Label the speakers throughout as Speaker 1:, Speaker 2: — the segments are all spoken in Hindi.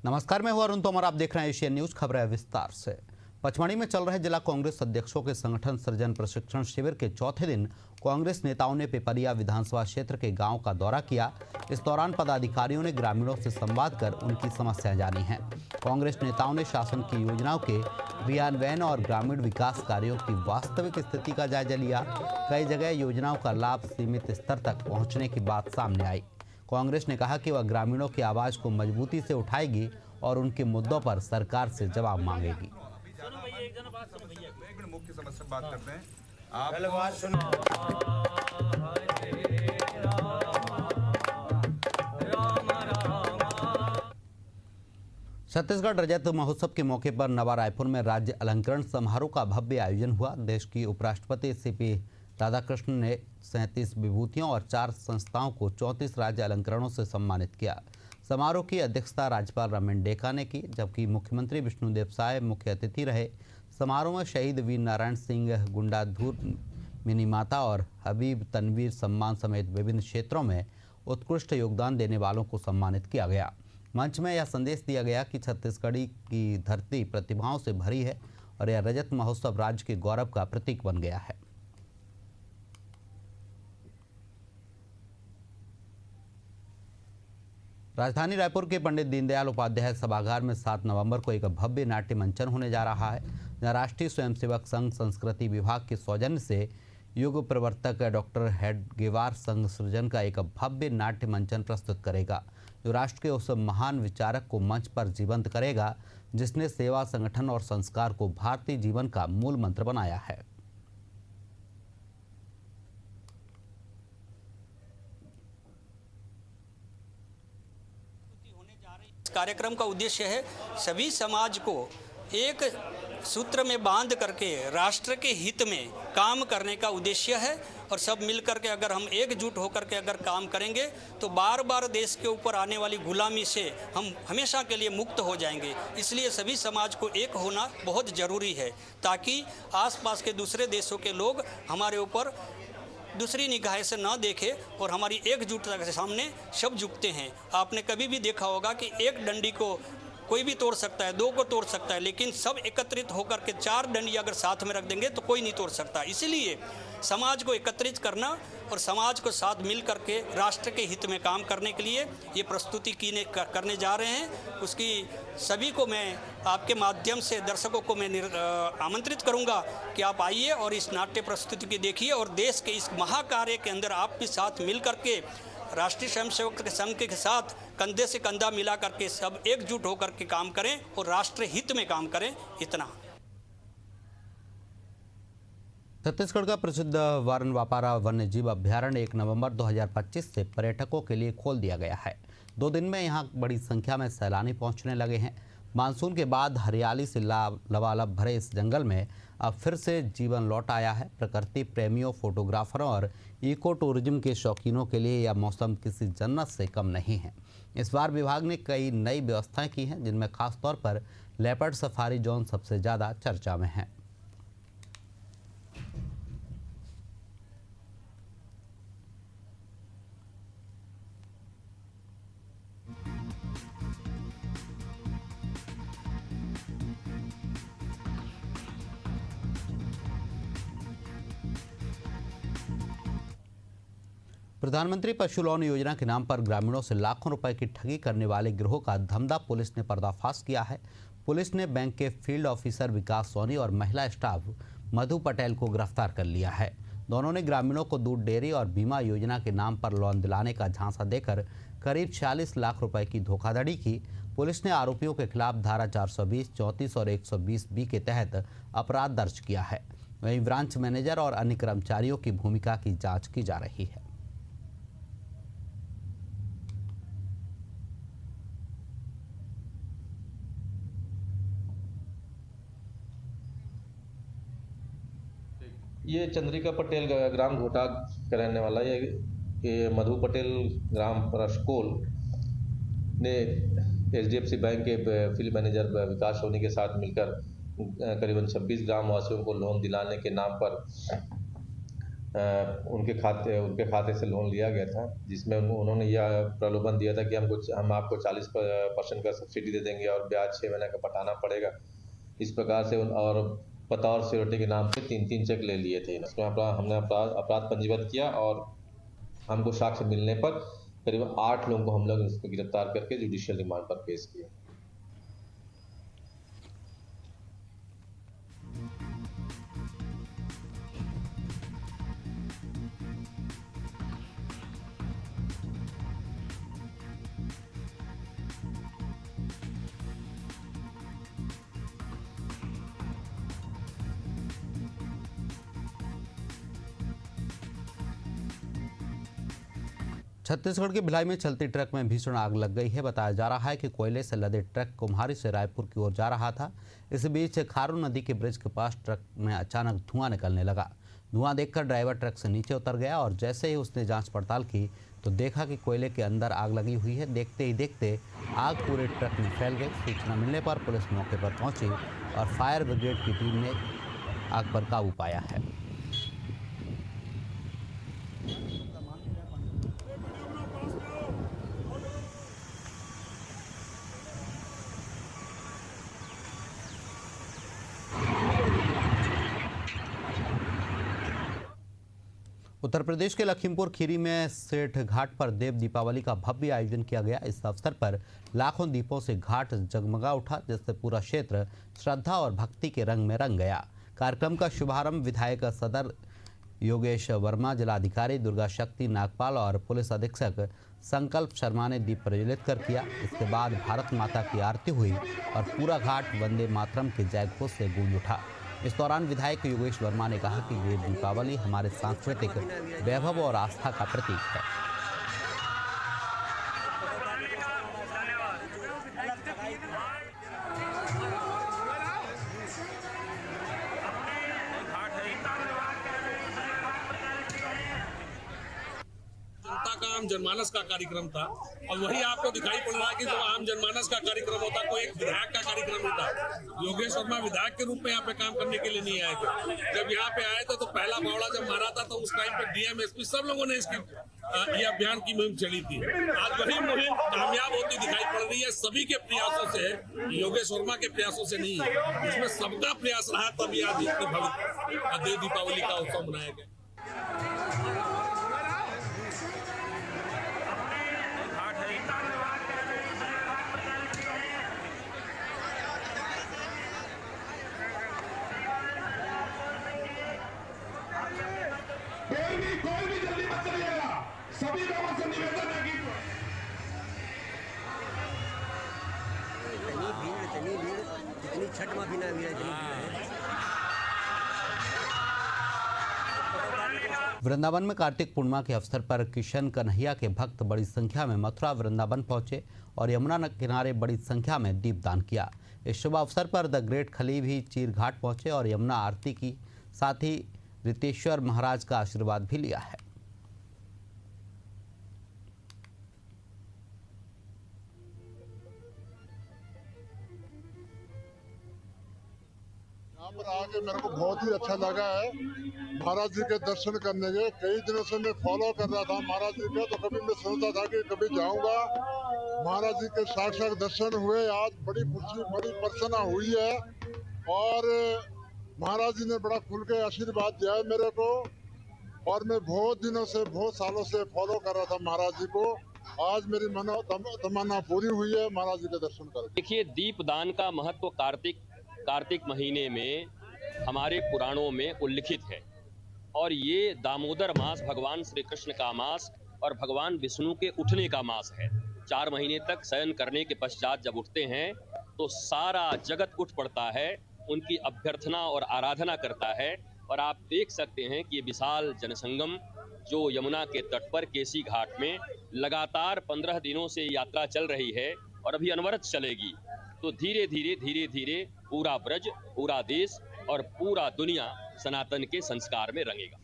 Speaker 1: नमस्कार, मैं हूं अरुण तोमर। आप देख रहे हैं एशियन न्यूज। खबरें विस्तार से। पचमढ़ी में चल रहे जिला कांग्रेस अध्यक्षों के संगठन सृजन प्रशिक्षण शिविर के चौथे दिन कांग्रेस नेताओं ने पिपरिया विधानसभा क्षेत्र के गांव का दौरा किया। इस दौरान पदाधिकारियों ने ग्रामीणों से संवाद कर उनकी समस्याएं जानी हैं। कांग्रेस नेताओं ने शासन की योजनाओं के क्रियान्वयन और ग्रामीण विकास कार्यों की वास्तविक स्थिति का जायजा लिया। कई जगह योजनाओं का लाभ सीमित स्तर तक पहुँचने की बात सामने आई। कांग्रेस ने कहा कि वह ग्रामीणों की आवाज को मजबूती से उठाएगी और उनके मुद्दों पर सरकार से जवाब मांगेगी।
Speaker 2: मुख्य समस्या बात करते हैं आप।
Speaker 1: छत्तीसगढ़ रजत महोत्सव के मौके पर नवा रायपुर में राज्य अलंकरण समारोह का भव्य आयोजन हुआ। देश की उपराष्ट्रपति सीपी राधाकृष्णन ने 37 विभूतियों और 4 संस्थाओं को 34 राज्य अलंकरणों से सम्मानित किया। समारोह की अध्यक्षता राज्यपाल रमेन डेका ने की, जबकि मुख्यमंत्री विष्णुदेव साय मुख्य अतिथि रहे। समारोह में शहीद वीर नारायण सिंह गुंडाधुर मिनीमाता और हबीब तनवीर सम्मान समेत विभिन्न क्षेत्रों में उत्कृष्ट योगदान देने वालों को सम्मानित किया गया। मंच में यह संदेश दिया गया कि छत्तीसगढ़ी की धरती प्रतिभाओं से भरी है और यह रजत महोत्सव राज्य के गौरव का प्रतीक बन गया है। राजधानी रायपुर के पंडित दीनदयाल उपाध्याय सभागार में 7 नवंबर को एक भव्य नाट्य मंचन होने जा रहा है, जहां राष्ट्रीय स्वयंसेवक संघ संस्कृति विभाग के सौजन्य से युग प्रवर्तक डॉक्टर हेडगेवार संघ सृजन का एक भव्य नाट्य मंचन प्रस्तुत करेगा, जो राष्ट्र के उस महान विचारक को मंच पर जीवंत करेगा जिसने सेवा, संगठन और संस्कार को भारतीय जीवन का मूल मंत्र बनाया है।
Speaker 3: कार्यक्रम का उद्देश्य है सभी समाज को एक सूत्र में बांध करके राष्ट्र के हित में काम करने का उद्देश्य है। और सब मिल करके अगर हम एकजुट होकर के अगर काम करेंगे तो बार बार देश के ऊपर आने वाली गुलामी से हम हमेशा के लिए मुक्त हो जाएंगे। इसलिए सभी समाज को एक होना बहुत ज़रूरी है, ताकि आसपास के दूसरे देशों के लोग हमारे ऊपर दूसरी निगाह से ना देखे और हमारी एकजुटता के सामने सब झुकते हैं। आपने कभी भी देखा होगा कि एक डंडी को कोई भी तोड़ सकता है, 2 को तोड़ सकता है, लेकिन सब एकत्रित होकर के 4 डंडी अगर साथ में रख देंगे तो कोई नहीं तोड़ सकता। इसीलिए समाज को एकत्रित करना और समाज को साथ मिल करके राष्ट्र के हित में काम करने के लिए ये प्रस्तुति करने जा रहे हैं। उसकी सभी को मैं आपके माध्यम से दर्शकों को मैं आमंत्रित करूंगा कि आप आइए और इस नाट्य प्रस्तुति की देखिए और देश के इस महाकार्य के अंदर आप भी साथ मिल करके राष्ट्रीय स्वयंसेवक संघ के साथ कंधे से कंधा मिला करके सब एकजुट होकर के काम करें और राष्ट्र हित में काम करें। इतना।
Speaker 1: छत्तीसगढ़ का प्रसिद्ध वारनवापारा वन्यजीव अभ्यारण्य 1 नवंबर 2025 से पर्यटकों के लिए खोल दिया गया है। 2 दिन में यहां बड़ी संख्या में सैलानी पहुंचने लगे हैं। मानसून के बाद हरियाली से लबालब भरे इस जंगल में अब फिर से जीवन लौट आया है। प्रकृति प्रेमियों, फोटोग्राफरों और इको टूरिज्म के शौकीनों के लिए यह मौसम किसी जन्नत से कम नहीं है। इस बार विभाग ने कई नई व्यवस्थाएं की हैं, जिनमें खासतौर पर लेपर्ड सफारी जोन सबसे ज़्यादा चर्चा में है। प्रधानमंत्री पशु लोन योजना के नाम पर ग्रामीणों से लाखों रुपए की ठगी करने वाले गिरोह का धमधा पुलिस ने पर्दाफाश किया है। पुलिस ने बैंक के फील्ड ऑफिसर विकास सोनी और महिला स्टाफ मधु पटेल को गिरफ्तार कर लिया है। दोनों ने ग्रामीणों को दूध डेयरी और बीमा योजना के नाम पर लोन दिलाने का झांसा देकर करीब 46 लाख रुपए की धोखाधड़ी की। पुलिस ने आरोपियों के खिलाफ धारा 420, 34 और 120B के तहत अपराध दर्ज किया है। वहीं ब्रांच मैनेजर और अन्य कर्मचारियों की भूमिका की जाँच की जा रही है।
Speaker 4: ये चंद्रिका पटेल ग्राम घोटा का रहने वाला ये मधु पटेल ग्राम रसकोल ने HDFC बैंक के फील्ड मैनेजर विकास सोनी के साथ मिलकर करीबन 26 ग्राम वासियों को लोन दिलाने के नाम पर उनके खाते से लोन लिया गया था, जिसमें उन्होंने यह प्रलोभन दिया था कि हम आपको 40% का सब्सिडी दे देंगे और ब्याज 6 महीने का पटाना पड़ेगा। इस प्रकार से और बतौर सिक्योरिटी के नाम पे 3-3 चेक ले लिए थे। इसमें हमने अपराध पंजीबद्ध किया और हमको साक्ष्य मिलने पर करीब 8 लोगों को हम लोग इसको गिरफ्तार करके जुडिशियल रिमांड पर पेश किए।
Speaker 1: छत्तीसगढ़ के भिलाई में चलती ट्रक में भीषण आग लग गई है। बताया जा रहा है कि कोयले से लदे ट्रक कुम्हारी से रायपुर की ओर जा रहा था। इस बीच खारून नदी के ब्रिज के पास ट्रक में अचानक धुआं निकलने लगा। धुआं देखकर ड्राइवर ट्रक से नीचे उतर गया और जैसे ही उसने जांच पड़ताल की तो देखा कि कोयले के अंदर आग लगी हुई है। देखते ही देखते आग पूरे ट्रक में फैल गई। सूचना मिलने पर पुलिस मौके पर पहुंची और फायर ब्रिगेड की टीम ने आग पर काबू पाया है। उत्तर प्रदेश के लखीमपुर खीरी में सेठ घाट पर देव दीपावली का भव्य आयोजन किया गया। इस अवसर पर लाखों दीपों से घाट जगमगा उठा, जिससे पूरा क्षेत्र श्रद्धा और भक्ति के रंग में रंग गया। कार्यक्रम का शुभारंभ विधायक सदर योगेश वर्मा, जिलाधिकारी दुर्गा शक्ति नागपाल और पुलिस अधीक्षक संकल्प शर्मा ने दीप प्रज्वलित कर किया। इसके बाद भारत माता की आरती हुई और पूरा घाट वंदे मातरम के जयघोष से गूंज उठा। इस दौरान विधायक योगेश वर्मा ने कहा कि ये दीपावली हमारे सांस्कृतिक वैभव और आस्था का प्रतीक है।
Speaker 5: जनता का आम जनमानस का कार्यक्रम था और वही आपको दिखाई पड़ रहा है कि जब आम जनमानस का कार्यक्रम होता कोई एक विधायक का कार्यक्रम होता। योगेश वर्मा विधायक के रूप में यहाँ पे काम करने के लिए नहीं आए थे। जब यहाँ पे आए थे तो पहला बावड़ा जब मारा था तो उस टाइम पे डीएम एसपी सब लोगों ने इसकी ये अभियान की मुहिम चली थी। आज वही मुहिम कामयाब होती दिखाई पड़ रही है। सभी के प्रयासों से, योगेश वर्मा के प्रयासों से नहीं है, इसमें सबका प्रयास रहा, तभी आज इतनी भव्य देव दीपावली का उत्सव मनाया गया।
Speaker 6: कोई भी जल्दी मत चलिएगा। सभी लोगों से निवेदन है कि
Speaker 7: इतनी भीड़ इतनी छठ में भी ना भीड़
Speaker 1: वृंदावन में कार्तिक पूर्णिमा के अवसर पर किशन कन्हैया के भक्त बड़ी संख्या में मथुरा वृंदावन पहुंचे और यमुना किनारे बड़ी संख्या में दीपदान किया। इस शुभ अवसर पर द ग्रेट खली भी चीर घाट पहुंचे और यमुना आरती की, साथ ही रितेश्वर महाराज का आशीर्वाद भी लिया है।
Speaker 6: यहाँ पर आके मेरे को बहुत ही अच्छा लगा है। महाराज जी के दर्शन करने के कई दिनों से मैं फॉलो कर रहा था महाराज जी का, तो कभी मैं सोचता था कि कभी जाऊंगा। महाराज जी के साक्षात दर्शन हुए, आज बड़ी खुशी बड़ी प्रसन्नता हुई है और महाराज जी ने बड़ा खुल के आशीर्वाद दिया है मेरे को और मैं बहुत दिनों से बहुत सालों से फॉलो कर रहा था महाराज जी को। आज मेरी तमन्ना पूरी हुई है महाराज जी के दर्शन करके।
Speaker 8: देखिए, दीपदान का महत्व कार्तिक महीने में हमारे पुराणों में उल्लिखित है और ये दामोदर मास भगवान श्री कृष्ण का मास और भगवान विष्णु के उठने का मास है। 4 महीने तक शयन करने के पश्चात जब उठते हैं तो सारा जगत उठ पड़ता है, उनकी अभ्यर्थना और आराधना करता है। और आप देख सकते हैं कि ये विशाल जनसंगम जो यमुना के तट पर केसी घाट में लगातार 15 दिनों से यात्रा चल रही है और अभी अनवरत चलेगी। तो धीरे धीरे पूरा ब्रज, पूरा देश और पूरा दुनिया सनातन के संस्कार में रंगेगा।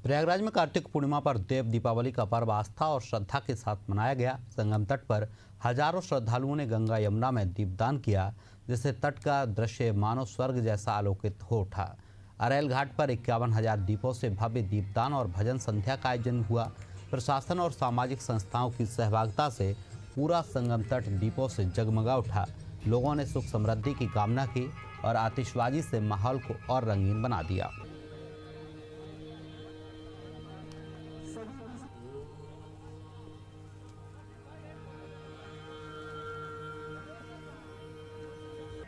Speaker 1: प्रयागराज में कार्तिक पूर्णिमा पर देव दीपावली का पर्व आस्था और श्रद्धा के साथ मनाया गया। संगम तट पर हजारों श्रद्धालुओं ने गंगा यमुना में दीपदान किया, जिससे तट का दृश्य मानो स्वर्ग जैसा आलोकित हो उठा। अरैल घाट पर 51,000 दीपों से भव्य दीपदान और भजन संध्या का आयोजन हुआ। प्रशासन और सामाजिक संस्थाओं की सहभागिता से पूरा संगम तट दीपों से जगमगा उठा। लोगों ने सुख समृद्धि की कामना की और आतिशबाजी से माहौल को और रंगीन बना दिया।